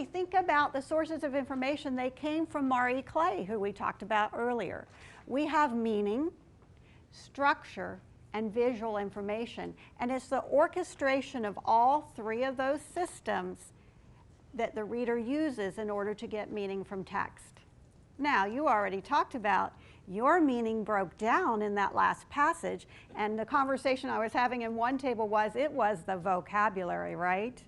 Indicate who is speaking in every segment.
Speaker 1: we think about the sources of information, they came from Marie Clay, who we talked about earlier. We have meaning, structure, and visual information. And it's the orchestration of all three of those systems that the reader uses in order to get meaning from text. Now, you already talked about your meaning broke down in that last passage, and the conversation I was having in one table was, it was the vocabulary, right?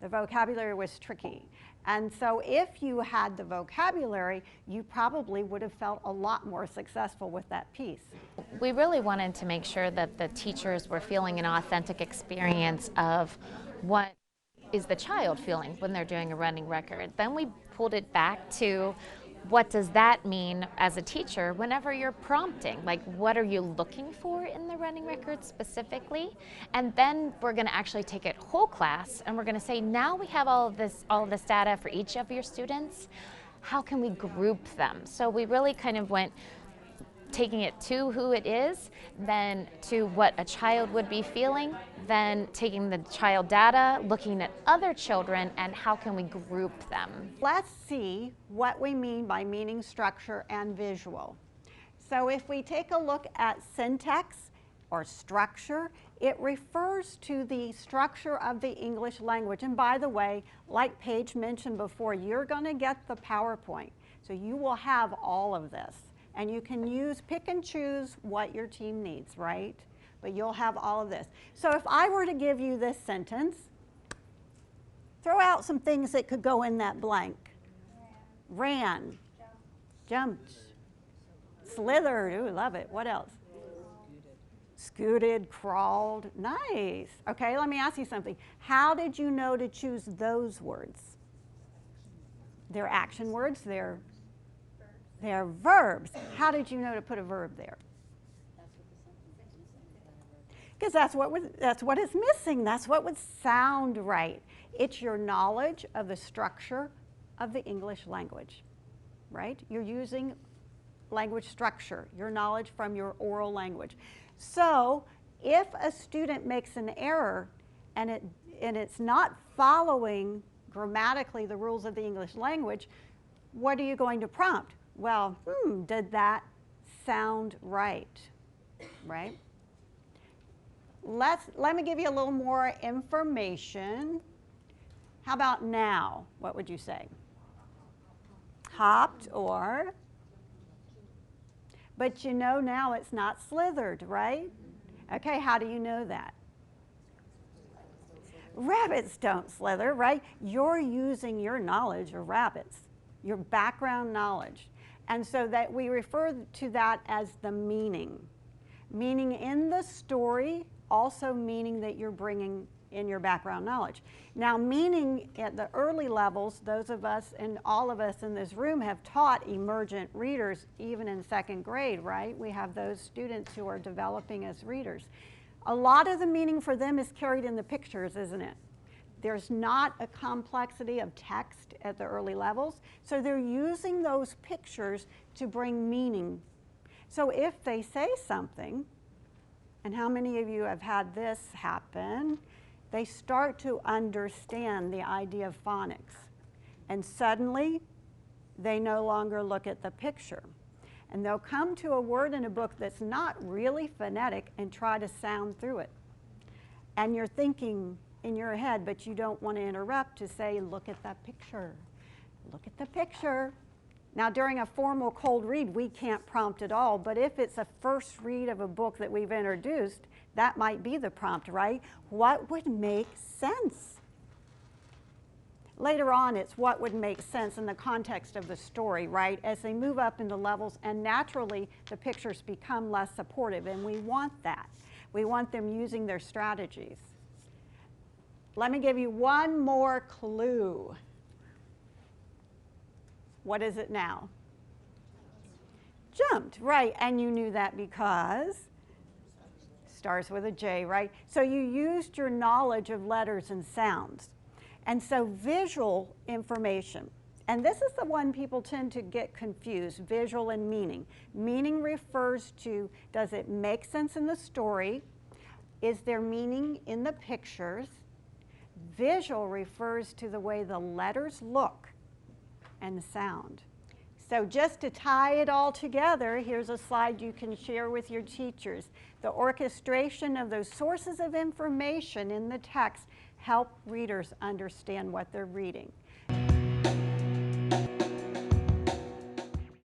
Speaker 1: The vocabulary was tricky. And so if you had the vocabulary, you probably would have felt a lot more successful with that piece.
Speaker 2: We really wanted to make sure that the teachers were feeling an authentic experience of what is the child feeling when they're doing a running record. Then we pulled it back to, what does that mean as a teacher whenever you're prompting? Like, what are you looking for in the running record specifically? And then we're going to actually take it whole class, and we're going to say, now we have all of this data for each of your students. How can we group them? So we really kind of went taking it to who it is, then to what a child would be feeling, then taking the child data, looking at other children, and how can we group them.
Speaker 1: Let's see what we mean by meaning, structure, and visual. So if we take a look at syntax or structure, it refers to the structure of the English language. And by the way, like Paige mentioned before, you're going to get the PowerPoint. So you will have all of this. And you can pick and choose what your team needs, right? But you'll have all of this. So if I were to give you this sentence, throw out some things that could go in that blank. Ran, jumped, slithered, ooh, love it. What else? Scooted, crawled, nice. Okay, let me ask you something. How did you know to choose those words? They're action words, they're verbs. How did you know to put a verb there? Because that's what is missing. That's what would sound right. It's your knowledge of the structure of the English language, right? You're using language structure, your knowledge from your oral language. So if a student makes an error and it's not following grammatically the rules of the English language, what are you going to prompt? Well, did that sound right? Right? Let me give you a little more information. How about now? What would you say? Hopped or? But you know now it's not slithered, right? Okay, how do you know that? Rabbits don't slither, right? You're using your knowledge of rabbits, your background knowledge. And so that we refer to that as the meaning. Meaning in the story, also meaning that you're bringing in your background knowledge. Now, meaning at the early levels, those of us and all of us in this room have taught emergent readers even in second grade, right? We have those students who are developing as readers. A lot of the meaning for them is carried in the pictures, isn't it? There's not a complexity of text at the early levels, so they're using those pictures to bring meaning. So if they say something, and how many of you have had this happen, they start to understand the idea of phonics. And suddenly, they no longer look at the picture. And they'll come to a word in a book that's not really phonetic and try to sound through it. And you're thinking in your head, but you don't want to interrupt to say, look at that picture. Look at the picture. Now, during a formal cold read, we can't prompt at all, but if it's a first read of a book that we've introduced, that might be the prompt, right? What would make sense? Later on, it's what would make sense in the context of the story, right? As they move up in the levels, and naturally, the pictures become less supportive, and we want that. We want them using their strategies. Let me give you one more clue. What is it now? Jumped, right, and you knew that because starts with a J, right? So you used your knowledge of letters and sounds. And so visual information, and this is the one people tend to get confused, visual and meaning. Meaning refers to, does it make sense in the story? Is there meaning in the pictures? Visual refers to the way the letters look and sound. So just to tie it all together, here's a slide you can share with your teachers. The orchestration of those sources of information in the text help readers understand what they're reading.